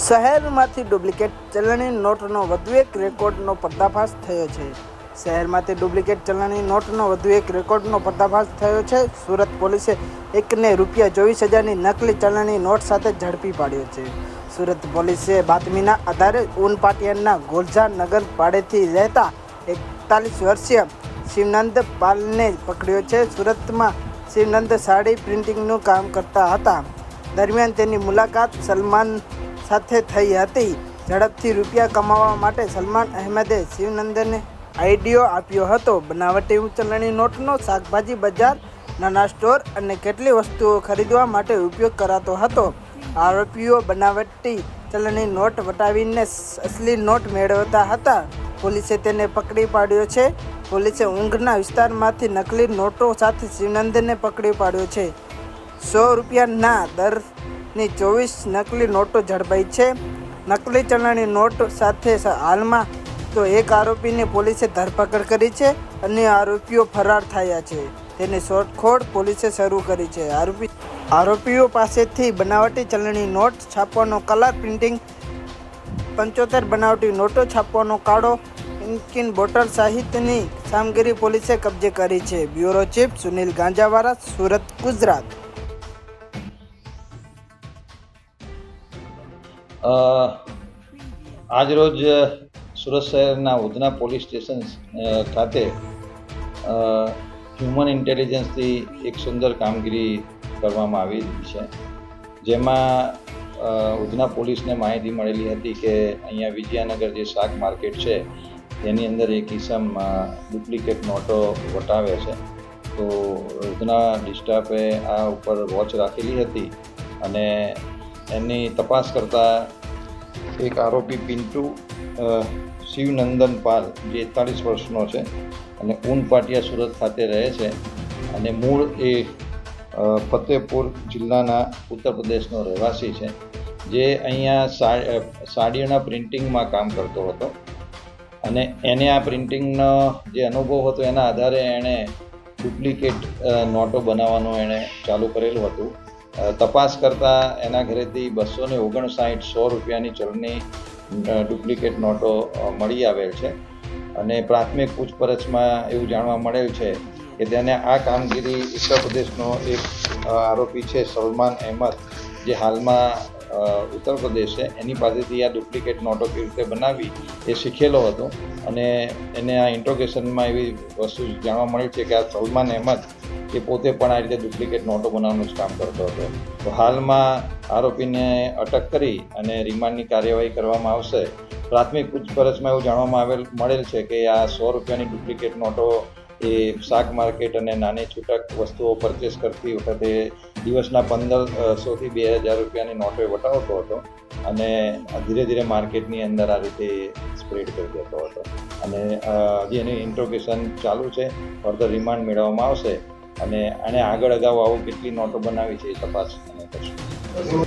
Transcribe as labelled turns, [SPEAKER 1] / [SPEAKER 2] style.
[SPEAKER 1] શહેરમાંથી ડુપ્લિકેટ ચલણી નોટનો વધુ એક રેકોર્ડનો પર્દાફાશ થયો છે. શહેરમાંથી ડુપ્લિકેટ ચલણી નોટનો વધુ એક રેકોર્ડનો પર્દાફાશ થયો છે. સુરત પોલીસે એકને ₹24,000ની નકલી ચલણી નોટ સાથે ઝડપી પાડ્યો છે. સુરત પોલીસે બાતમીના આધારે ઉનપાટિયાના ગોરઝા નગર ભાડેથી રહેતા 41 વર્ષીય શિવનંદ પાલને પકડ્યો છે. સુરતમાં શિવનંદ સાડી પ્રિન્ટિંગનું કામ કરતા હતા. દરમિયાન તેની મુલાકાત સલમાન સાથે થઈ હતી. ઝડપથી રૂપિયા કમાવા માટે સલમાન અહેમદે શિવનંદને આઈડિયો આપ્યો હતો. બનાવટી ચલણી નોટનો શાકભાજી બજાર, નાના સ્ટોર અને કેટલીક વસ્તુઓ ખરીદવા માટે ઉપયોગ કરાતો હતો. આરોપીઓ બનાવટી ચલણી નોટ વટાવીને અસલી નોટ મેળવતા હતા. પોલીસે તેને પકડી પાડ્યો છે. પોલીસે ઊંઘના વિસ્તારમાંથી નકલી નોટો સાથે શિવનંદને પકડી પાડ્યો છે. ₹100ના દરની 24 નકલી નોટો ઝડપાઈ છે. નકલી ચલણી નોટ સાથે હાલમાં તો એક આરોપીની પોલીસે ધરપકડ કરી છે. અન્ય આરોપીઓ ફરાર થયા છે. તેની શોધખોળ પોલીસે શરૂ કરી છે. આરોપીઓ પાસેથી બનાવટી ચલણી નોટ છાપવાનો કલર પ્રિન્ટિંગ, 75 બનાવટી નોટો છાપવાનો કાળો ઇન્કિન બોટલ સહિતની સામગ્રી પોલીસે કબજે કરી છે. Bureau chief Sunil Ganjawala, Surat, Gujarat.
[SPEAKER 2] આજરોજ સુરત શહેરના ઉધના પોલીસ સ્ટેશન ખાતે હ્યુમન ઇન્ટેલિજન્સથી એક સુંદર કામગીરી કરવામાં આવી છે. જેમાં ઉધના પોલીસને માહિતી મળેલી હતી કે અહીંયા વિજયાનગર જે શાક માર્કેટ છે તેની અંદર એક ઇસમ ડુપ્લિકેટ નોટો વટાવે છે. તો ઉધના ડિસ્ટાફે આ ઉપર વોચ રાખેલી હતી અને એની તપાસ કરતાં એક આરોપી પિન્ટુ શિવનંદન પાલ જે 41 વર્ષનો છે અને ઉનપાટિયા સુરત ખાતે રહે છે અને મૂળ એ ફતેહપુર જિલ્લાના ઉત્તર પ્રદેશનો રહેવાસી છે, જે અહીંયા સાડીઓના પ્રિન્ટિંગમાં કામ કરતો હતો અને એને આ પ્રિન્ટિંગનો જે અનુભવ હતો એના આધારે એણે ડુપ્લિકેટ નોટો બનાવવાનું એણે ચાલુ કરેલું હતું. તપાસ કરતાં એના ઘરેથી 259 ₹100ની ચલણી ડુપ્લિકેટ નોટો મળી આવેલ છે અને પ્રાથમિક પૂછપરછમાં એવું જાણવા મળેલ છે કે તેને આ કામગીરી ઉત્તર પ્રદેશનો એક આરોપી છે સલમાન અહેમદ, જે હાલમાં ઉત્તર પ્રદેશ છે, એની પાસેથી આ ડુપ્લિકેટ નોટો કેવી રીતે બનાવી એ શીખેલો હતો અને એને આ ઇન્ટ્રોગેશનમાં એવી વસ્તુ જાણવા મળી છે કે આ સલમાન અહેમદ એ પોતે પણ આ રીતે ડુપ્લિકેટ નોટો બનાવવાનું જ કામ કરતો હતો. તો હાલમાં આરોપીને અટક કરી અને રિમાન્ડની કાર્યવાહી કરવામાં આવશે. પ્રાથમિક પૂછપરછમાં એવું જાણવામાં મળેલ છે કે આ ₹100ની ડુપ્લિકેટ નોટો એ શાક માર્કેટ અને નાની છૂટક વસ્તુઓ પરચેસ કરતી વખતે દિવસના 1500થી 2000 નોટો વટાવતો હતો અને ધીરે ધીરે માર્કેટની અંદર આ રીતે સ્પ્રેડ કરી દેતો હતો અને હજી એની ઇન્ટ્રોગેશન ચાલુ છે. ફર્ધર રિમાન્ડ મેળવવામાં આવશે અને આને આગળ અગાઉ આવું કેટલી નોટો બનાવી છે એ તપાસ કરશું.